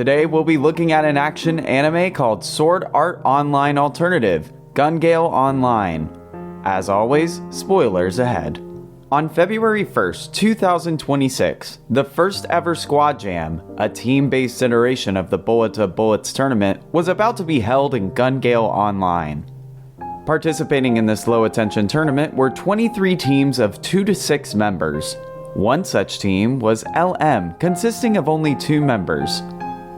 Today we'll be looking at an action anime called Sword Art Online Alternative, Gun Gale Online. As always, spoilers ahead. On February 1st, 2026, the first ever Squad Jam, a team-based iteration of the Bullet to Bullets tournament, was about to be held in Gun Gale Online. Participating in this low-attention tournament were 23 teams of 2 to 6 members. One such team was LM, consisting of only 2 members.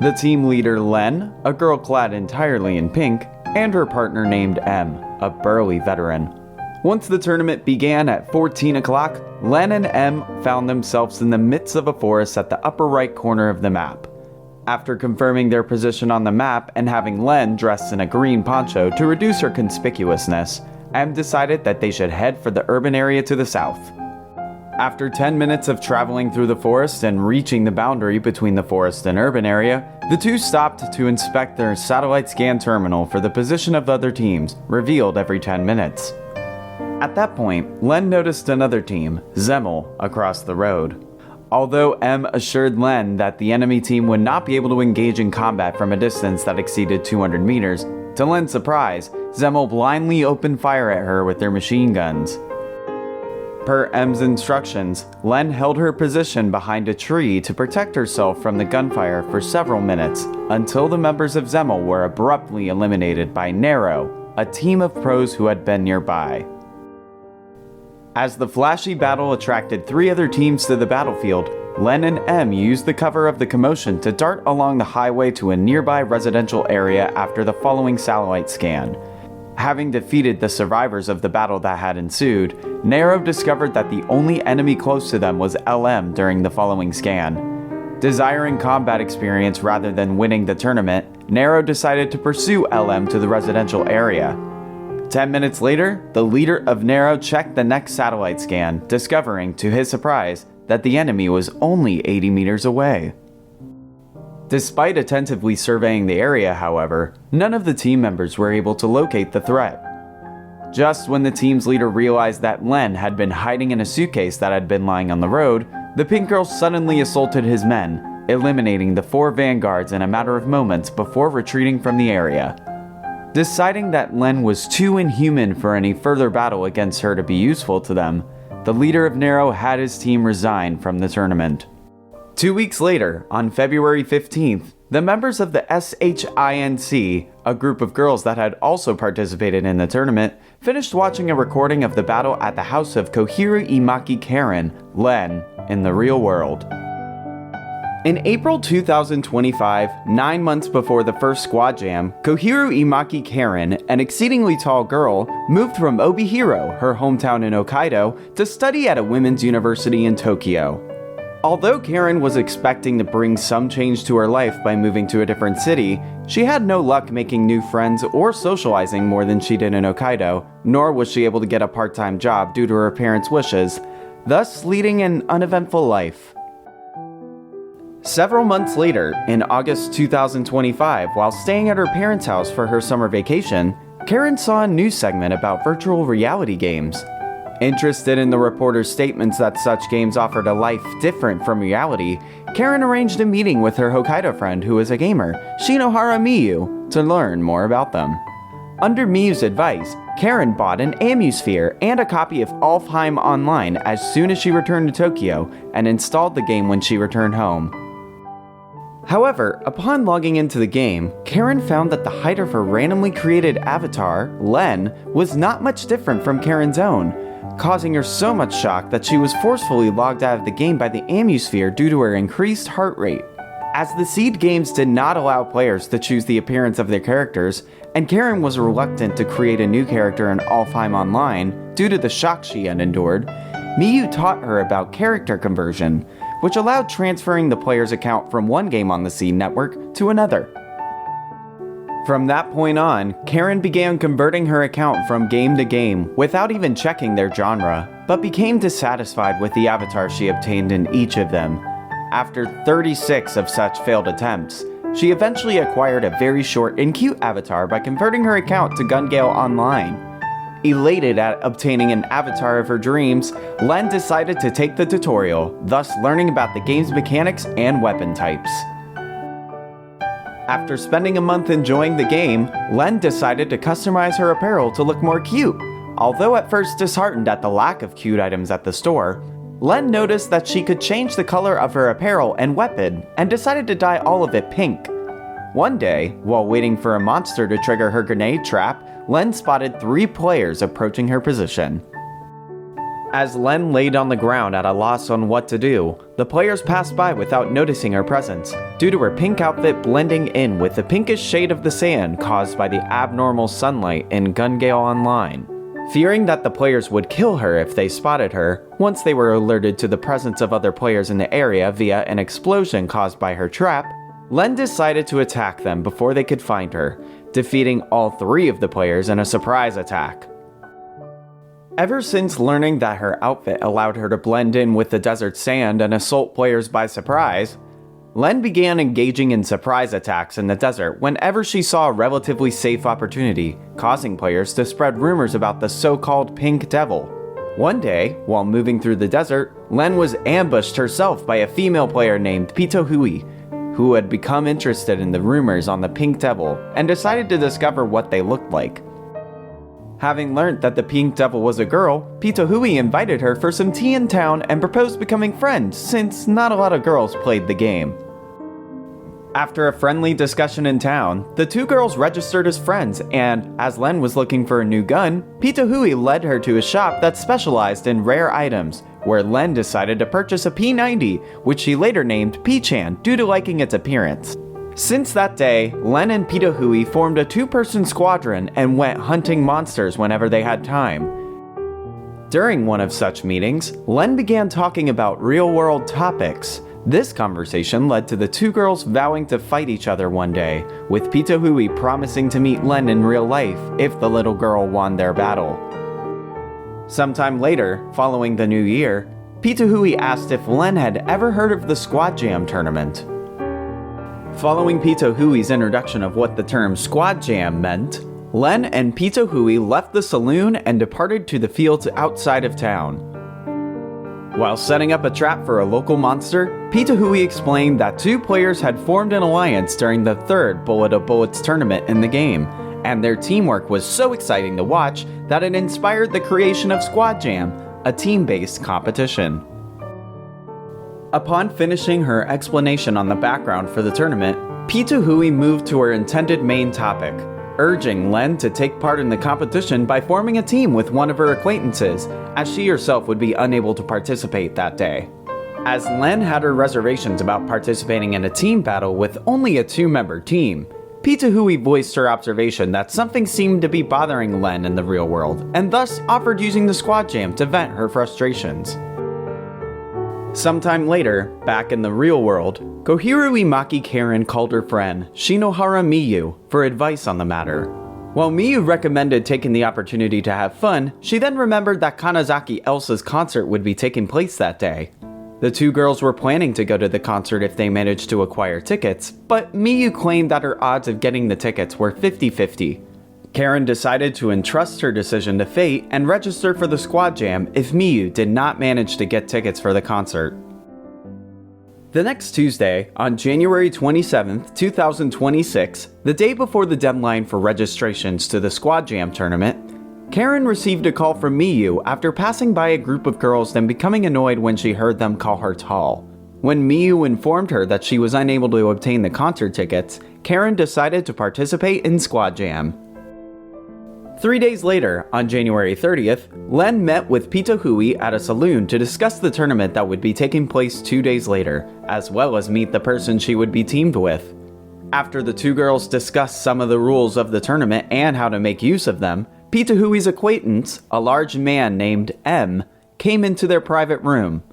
The team leader Len, a girl clad entirely in pink, and her partner named M, a burly veteran. Once the tournament began at 14 o'clock, Len and M found themselves in the midst of a forest at the upper right corner of the map. After confirming their position on the map and having Len dressed in a green poncho to reduce her conspicuousness, M decided that they should head for the urban area to the south. After 10 minutes of traveling through the forest and reaching the boundary between the forest and urban area, the two stopped to inspect their satellite scan terminal for the position of other teams, revealed every 10 minutes. At that point, Len noticed another team, Zemel, across the road. Although M assured Len that the enemy team would not be able to engage in combat from a distance that exceeded 200 meters, to Len's surprise, Zemel blindly opened fire at her with their machine guns. Per M's instructions, Len held her position behind a tree to protect herself from the gunfire for several minutes, until the members of Zemel were abruptly eliminated by Nero, a team of pros who had been nearby. As the flashy battle attracted 3 other teams to the battlefield, Len and M used the cover of the commotion to dart along the highway to a nearby residential area after the following satellite scan. Having defeated the survivors of the battle that had ensued, Nero discovered that the only enemy close to them was LM during the following scan. Desiring combat experience rather than winning the tournament, Nero decided to pursue LM to the residential area. 10 minutes later, the leader of Nero checked the next satellite scan, discovering, to his surprise, that the enemy was only 80 meters away. Despite attentively surveying the area, however, none of the team members were able to locate the threat. Just when the team's leader realized that Len had been hiding in a suitcase that had been lying on the road, the pink girl suddenly assaulted his men, eliminating the 4 vanguards in a matter of moments before retreating from the area. Deciding that Len was too inhuman for any further battle against her to be useful to them, the leader of Nero had his team resign from the tournament. 2 weeks later, on February 15th, the members of the SHINC, a group of girls that had also participated in the tournament, finished watching a recording of the battle at the house of Kohiru Imaki Karen, Len, in the real world. In April 2025, 9 months before the first Squad Jam, Kohiru Imaki Karen, an exceedingly tall girl, moved from Obihiro, her hometown in Hokkaido, to study at a women's university in Tokyo. Although Karen was expecting to bring some change to her life by moving to a different city, she had no luck making new friends or socializing more than she did in Hokkaido, nor was she able to get a part-time job due to her parents' wishes, thus leading an uneventful life. Several months later, in August 2025, while staying at her parents' house for her summer vacation, Karen saw a news segment about virtual reality games. Interested in the reporter's statements that such games offered a life different from reality, Karen arranged a meeting with her Hokkaido friend who is a gamer, Shinohara Miyu, to learn more about them. Under Miyu's advice, Karen bought an Amusphere and a copy of Alfheim Online as soon as she returned to Tokyo, and installed the game when she returned home. However, upon logging into the game, Karen found that the height of her randomly created avatar, Len, was not much different from Karen's own, causing her so much shock that she was forcefully logged out of the game by the Amusphere due to her increased heart rate. As the seed games did not allow players to choose the appearance of their characters, and Karen was reluctant to create a new character in Alfheim Online due to the shock she had endured, Miyu taught her about character conversion, which allowed transferring the player's account from one game on the Seed network to another. From that point on, Karen began converting her account from game to game without even checking their genre, but became dissatisfied with the avatar she obtained in each of them. After 36 of such failed attempts, she eventually acquired a very short and cute avatar by converting her account to Gun Gale Online. Elated at obtaining an avatar of her dreams, Len decided to take the tutorial, thus learning about the game's mechanics and weapon types. After spending a month enjoying the game, Len decided to customize her apparel to look more cute. Although at first disheartened at the lack of cute items at the store, Len noticed that she could change the color of her apparel and weapon and decided to dye all of it pink. One day, while waiting for a monster to trigger her grenade trap, Len spotted 3 players approaching her position. As Len laid on the ground at a loss on what to do, the players passed by without noticing her presence, due to her pink outfit blending in with the pinkish shade of the sand caused by the abnormal sunlight in Gun Gale Online. Fearing that the players would kill her if they spotted her, once they were alerted to the presence of other players in the area via an explosion caused by her trap, Len decided to attack them before they could find her, defeating all 3 of the players in a surprise attack. Ever since learning that her outfit allowed her to blend in with the desert sand and assault players by surprise, Len began engaging in surprise attacks in the desert whenever she saw a relatively safe opportunity, causing players to spread rumors about the so-called Pink Devil. One day, while moving through the desert, Len was ambushed herself by a female player named Pito Hui, who had become interested in the rumors on the Pink Devil and decided to discover what they looked like. Having learned that the Pink Devil was a girl, Pito Hui invited her for some tea in town and proposed becoming friends, since not a lot of girls played the game. After a friendly discussion in town, the 2 girls registered as friends, and as Len was looking for a new gun, Pito Hui led her to a shop that specialized in rare items, where Len decided to purchase a P90, which she later named P-Chan due to liking its appearance. Since that day, Len and Pito Hui formed a 2-person squadron and went hunting monsters whenever they had time. During one of such meetings, Len began talking about real-world topics. This conversation led to the 2 girls vowing to fight each other one day, with Pito Hui promising to meet Len in real life if the little girl won their battle. Sometime later, following the new year, Pito Hui asked if Len had ever heard of the Squad Jam tournament. Following Pito Hui's introduction of what the term Squad Jam meant, Len and Pito Hui left the saloon and departed to the fields outside of town. While setting up a trap for a local monster, Pito Hui explained that 2 players had formed an alliance during the 3rd Bullet of Bullets tournament in the game, and their teamwork was so exciting to watch that it inspired the creation of Squad Jam, a team-based competition. Upon finishing her explanation on the background for the tournament, Pito Hui moved to her intended main topic, urging Len to take part in the competition by forming a team with one of her acquaintances, as she herself would be unable to participate that day. As Len had her reservations about participating in a team battle with only a 2-member team, Pito Hui voiced her observation that something seemed to be bothering Len in the real world, and thus offered using the Squad Jam to vent her frustrations. Sometime later, back in the real world, Kohiru Imaki Karen called her friend, Shinohara Miyu, for advice on the matter. While Miyu recommended taking the opportunity to have fun, she then remembered that Kanazaki Elsa's concert would be taking place that day. The 2 girls were planning to go to the concert if they managed to acquire tickets, but Miyu claimed that her odds of getting the tickets were 50-50. Karen decided to entrust her decision to fate and register for the Squad Jam if Miyu did not manage to get tickets for the concert. The next Tuesday, on January 27, 2026, the day before the deadline for registrations to the Squad Jam tournament, Karen received a call from Miyu after passing by a group of girls and becoming annoyed when she heard them call her tall. When Miyu informed her that she was unable to obtain the concert tickets, Karen decided to participate in Squad Jam. 3 days later, on January 30th, Len met with Pito Hui at a saloon to discuss the tournament that would be taking place 2 days later, as well as meet the person she would be teamed with. After the 2 girls discussed some of the rules of the tournament and how to make use of them, Pito Hui's acquaintance, a large man named M, came into their private room.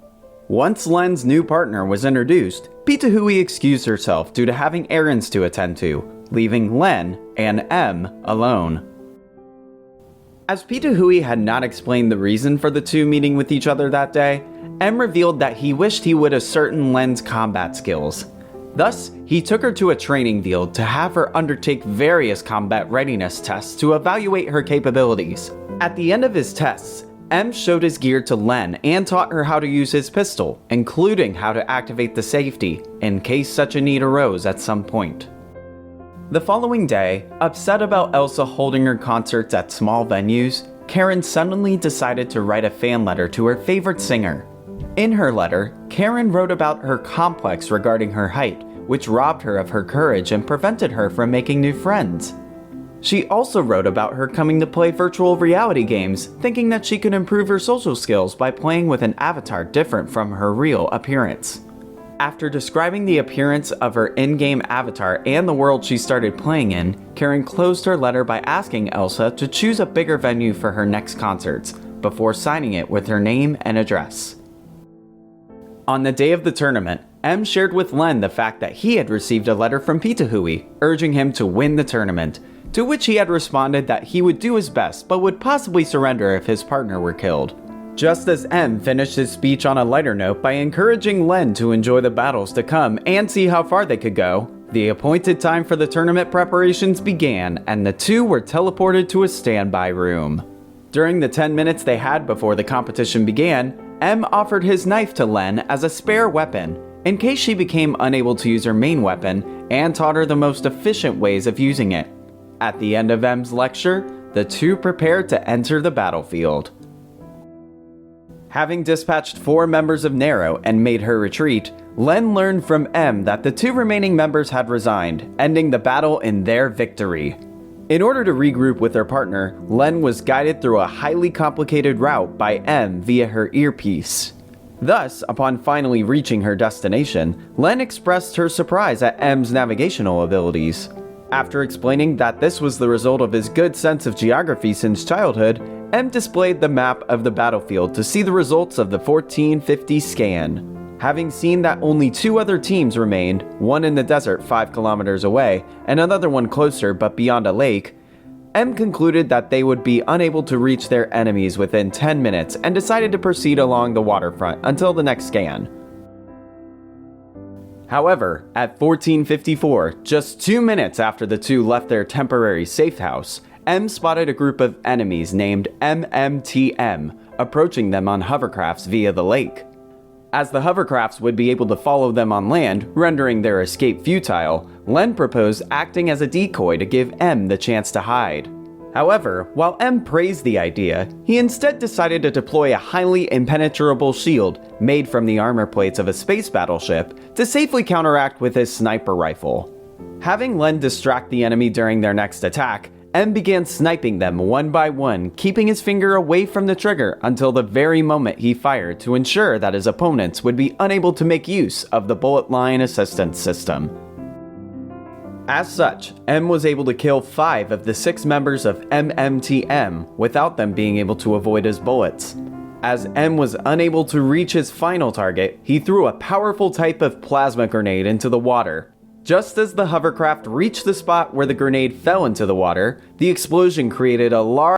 Once Len's new partner was introduced, Pito Hui excused herself due to having errands to attend to, leaving Len and M alone. As Pito Hui had not explained the reason for the 2 meeting with each other that day, M revealed that he wished he would ascertain Len's combat skills. Thus, he took her to a training field to have her undertake various combat readiness tests to evaluate her capabilities. At the end of his tests, M showed his gear to Len and taught her how to use his pistol, including how to activate the safety, in case such a need arose at some point. The following day, upset about Elsa holding her concerts at small venues, Karen suddenly decided to write a fan letter to her favorite singer. In her letter, Karen wrote about her complex regarding her height, which robbed her of her courage and prevented her from making new friends. She also wrote about her coming to play virtual reality games, thinking that she could improve her social skills by playing with an avatar different from her real appearance. After describing the appearance of her in-game avatar and the world she started playing in, Karen closed her letter by asking Elsa to choose a bigger venue for her next concerts, before signing it with her name and address. On the day of the tournament, M shared with Len the fact that he had received a letter from Pitahui, urging him to win the tournament, to which he had responded that he would do his best but would possibly surrender if his partner were killed. Just as M finished his speech on a lighter note by encouraging Len to enjoy the battles to come and see how far they could go, the appointed time for the tournament preparations began and the two were teleported to a standby room. During the 10 minutes they had before the competition began, M offered his knife to Len as a spare weapon, in case she became unable to use her main weapon, and taught her the most efficient ways of using it. At the end of M's lecture, the two prepared to enter the battlefield. Having dispatched 4 members of Nero and made her retreat, Len learned from M that the 2 remaining members had resigned, ending the battle in their victory. In order to regroup with her partner, Len was guided through a highly complicated route by M via her earpiece. Thus, upon finally reaching her destination, Len expressed her surprise at M's navigational abilities. After explaining that this was the result of his good sense of geography since childhood, M displayed the map of the battlefield to see the results of the 1450 scan. Having seen that only 2 other teams remained, one in the desert 5 kilometers away, and another one closer but beyond a lake, M concluded that they would be unable to reach their enemies within 10 minutes and decided to proceed along the waterfront until the next scan. However, at 1454, just 2 minutes after the two left their temporary safe house, M spotted a group of enemies named MMTM approaching them on hovercrafts via the lake. As the hovercrafts would be able to follow them on land, rendering their escape futile, Len proposed acting as a decoy to give M the chance to hide. However, while M praised the idea, he instead decided to deploy a highly impenetrable shield made from the armor plates of a space battleship to safely counteract with his sniper rifle. Having Len distract the enemy during their next attack, M began sniping them one by one, keeping his finger away from the trigger until the very moment he fired to ensure that his opponents would be unable to make use of the bullet line assistance system. As such, M was able to kill 5 of the 6 members of MMTM without them being able to avoid his bullets. As M was unable to reach his final target, he threw a powerful type of plasma grenade into the water. Just as the hovercraft reached the spot where the grenade fell into the water, the explosion created a large